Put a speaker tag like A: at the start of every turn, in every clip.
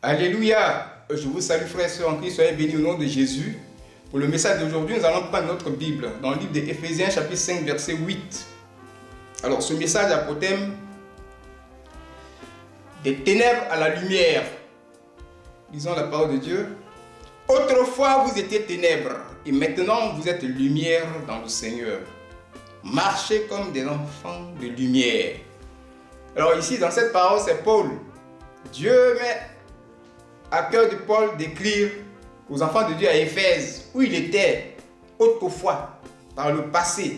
A: Alléluia. Je vous salue frères et sœurs en Christ, soyez bénis au nom de Jésus. Pour le message d'aujourd'hui, nous allons prendre notre Bible dans le livre d'Éphésiens chapitre 5 verset 8. Alors ce message a pour thème des ténèbres à la lumière. Lisons la parole de Dieu. Autrefois vous étiez ténèbres et maintenant vous êtes lumière dans le Seigneur. Marchez comme des enfants de lumière. Alors ici dans cette parole c'est Paul. Dieu met à cœur de Paul d'écrire aux enfants de Dieu à Éphèse, où il était autrefois, par le passé.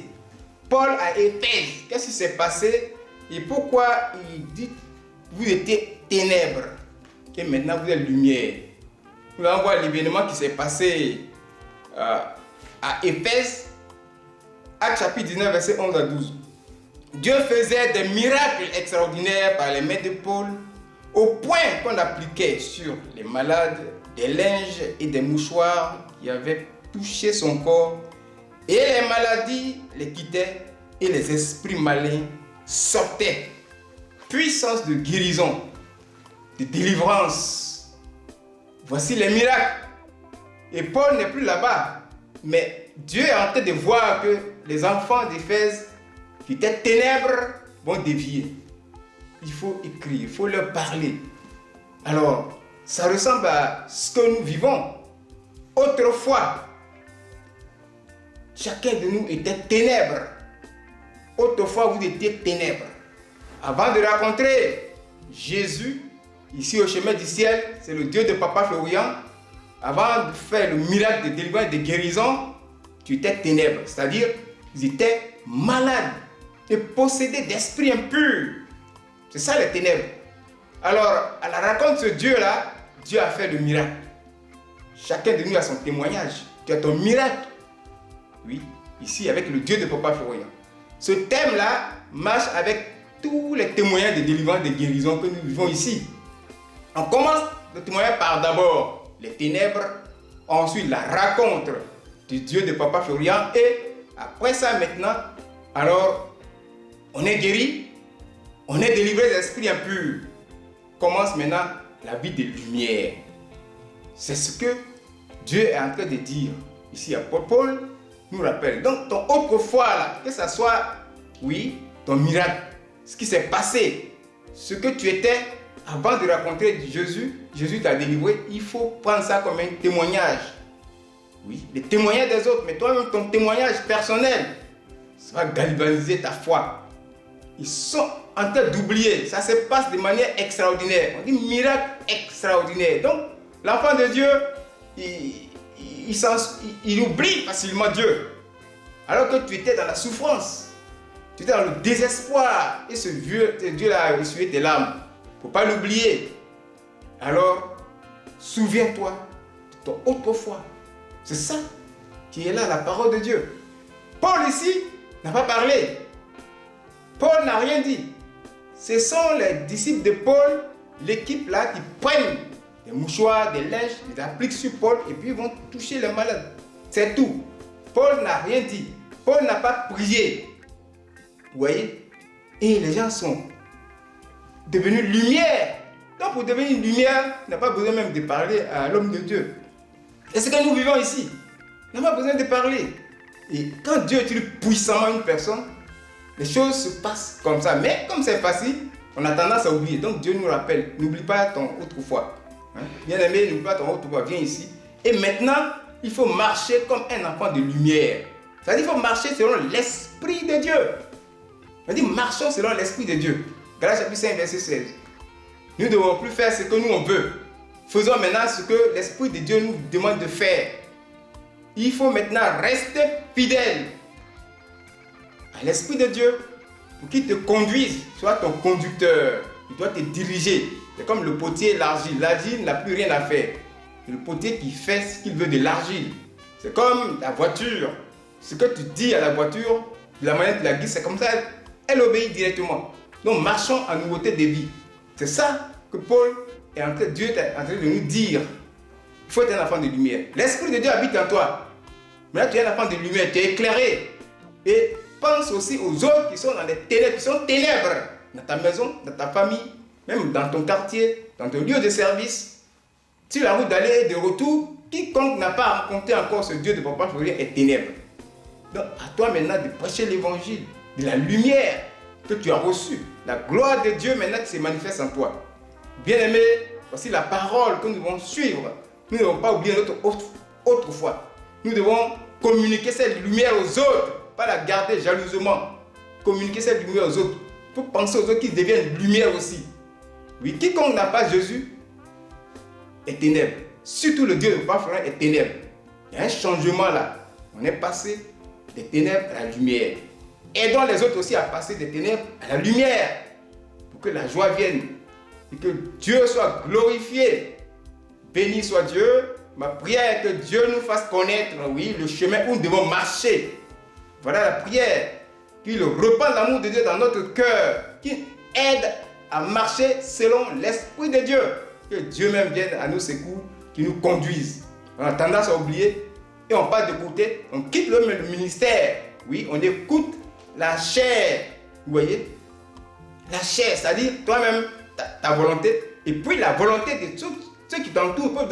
A: Paul à Éphèse, qu'est-ce qui s'est passé et pourquoi il dit vous étiez ténèbres et maintenant vous êtes lumière. Nous allons voir l'événement qui s'est passé à Éphèse, Actes chapitre 19, verset 11 à 12. Dieu faisait des miracles extraordinaires par les mains de Paul, au point qu'on appliquait sur les malades des linges et des mouchoirs qui avaient touché son corps, et les maladies les quittaient et les esprits malins sortaient. Puissance de guérison, de délivrance. Voici les miracles. Et Paul n'est plus là-bas, mais Dieu est en train de voir que les enfants d'Éphèse qui étaient ténèbres vont dévier. Il faut écrire, il faut leur parler. Alors, ça ressemble à ce que nous vivons. Autrefois, chacun de nous était ténèbres. Autrefois, vous étiez ténèbres. Avant de rencontrer Jésus, ici au chemin du ciel, c'est le Dieu de Papa Florian. Avant de faire le miracle de délivrance et de guérison, tu étais ténèbres. C'est-à-dire, ils étaient malades et possédés d'esprits impurs. C'est ça les ténèbres. Alors, à la rencontre de ce Dieu-là, Dieu a fait le miracle. Chacun de nous a son témoignage. Tu as ton miracle. Oui, ici avec le Dieu de Papa Florian. Ce thème-là marche avec tous les témoignages de délivrance, de guérison que nous vivons ici. On commence le témoignage par d'abord les ténèbres, ensuite la rencontre du Dieu de Papa Florian et après ça maintenant, alors on est guéri. On est délivré des esprits impurs. Commence maintenant la vie de lumière. C'est ce que Dieu est en train de dire. Ici, Paul nous rappelle. Donc, ton autrefois, là, que ce soit, oui, ton miracle, ce qui s'est passé, ce que tu étais avant de rencontrer Jésus, Jésus t'a délivré, il faut prendre ça comme un témoignage. Oui, le témoignage des autres, mais toi-même, ton témoignage personnel, ça va galvaniser ta foi. Ils sont en train d'oublier. Ça se passe de manière extraordinaire. On dit miracle extraordinaire. Donc, l'enfant de Dieu, il oublie facilement Dieu. Alors que tu étais dans la souffrance. Tu étais dans le désespoir. Et ce Dieu-là a essuyé tes larmes. Il ne faut pas l'oublier. Alors, souviens-toi de ton autrefois. C'est ça qui est là, la parole de Dieu. Paul ici n'a pas parlé. Paul n'a rien dit. Ce sont les disciples de Paul, l'équipe là, qui prennent des mouchoirs, des linges, les appliquent sur Paul et puis ils vont toucher les malades. C'est tout. Paul n'a rien dit. Paul n'a pas prié. Vous voyez? Et les gens sont devenus lumière. Donc pour devenir lumière, on n'a pas besoin même de parler à l'homme de Dieu. Et ce que nous vivons ici, on n'a pas besoin de parler. Et quand Dieu utilise puissamment une personne, les choses se passent comme ça. Mais comme c'est facile, on a tendance à oublier. Donc Dieu nous rappelle, n'oublie pas ton autrefois. Bien-aimé, n'oublie pas ton autrefois. Viens ici. Et maintenant, il faut marcher comme un enfant de lumière. C'est-à-dire qu'il faut marcher selon l'Esprit de Dieu. C'est-à-dire marchons selon l'Esprit de Dieu. Galates chapitre 5, verset 16. Nous ne devons plus faire ce que nous on veut. Faisons maintenant ce que l'Esprit de Dieu nous demande de faire. Il faut maintenant rester fidèle à l'Esprit de Dieu pour qu'il te conduise, soit ton conducteur. Il doit te diriger. C'est comme le potier et l'argile. L'argile n'a plus rien à faire. C'est le potier qui fait ce qu'il veut de l'argile. C'est comme la voiture. Ce que tu dis à la voiture, de la manière que tu la guides, c'est comme ça, elle obéit directement. Donc marchons en nouveauté de vie. C'est ça que Dieu est en train de nous dire. Il faut être un enfant de lumière. L'Esprit de Dieu habite en toi. Mais là, tu es un enfant de lumière, tu es éclairé. Et pense aussi aux autres qui sont dans les ténèbres, qui sont ténèbres. Dans ta maison, dans ta famille, même dans ton quartier, dans ton lieu de service. sur la route d'aller et de retour, quiconque n'a pas rencontré encore ce Dieu de Papa Florien est ténèbre. Donc à toi maintenant de prêcher l'évangile, de la lumière que tu as reçue. La gloire de Dieu maintenant qui se manifeste en toi. Bien-aimé, voici la parole que nous devons suivre. Nous ne devons pas oublier notre autre foi. Nous devons communiquer cette lumière aux autres, pas la garder jalousement. Communiquer cette lumière aux autres. Il faut penser aux autres qui deviennent lumière aussi. Oui, quiconque n'a pas Jésus est ténèbre. Surtout le Dieu de Papa Florien est ténèbre. Il y a un changement là. On est passé des ténèbres à la lumière. Aidons les autres aussi à passer des ténèbres à la lumière. Pour que la joie vienne. Et que Dieu soit glorifié. Béni soit Dieu. Ma prière est que Dieu nous fasse connaître, oui, le chemin où nous devons marcher. Voilà la prière. Qu'il répande l'amour de Dieu dans notre cœur. Qu'il aide à marcher selon l'Esprit de Dieu. Que Dieu même vienne à nos secours, qu'il nous conduise. On a tendance à oublier et on passe de côté. On quitte le ministère. Oui, on écoute la chair. Vous voyez? La chair, c'est-à-dire toi-même, ta volonté. Et puis la volonté de ceux qui t'entourent peuvent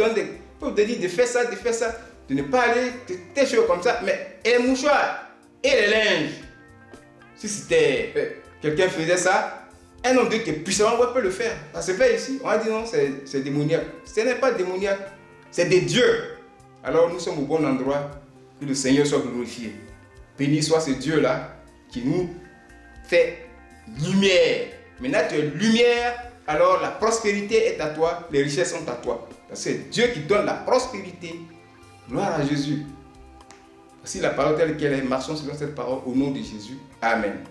A: te dire de faire ça, de ne pas aller, des choses comme ça. Mais et les mouchoirs et les linges. Si c'était quelqu'un faisait ça, un homme de Dieu qui est puissant, on peut le faire. Ça se fait ici. On a dit non, c'est démoniaque. Ce n'est pas démoniaque, c'est des dieux. Alors nous sommes au bon endroit. Que le Seigneur soit glorifié. Béni soit ce Dieu-là qui nous fait lumière. Maintenant tu es lumière, alors la prospérité est à toi, les richesses sont à toi. C'est Dieu qui donne la prospérité. Gloire à Jésus. Voici la parole telle qu'elle est. Marchons selon cette parole au nom de Jésus. Amen.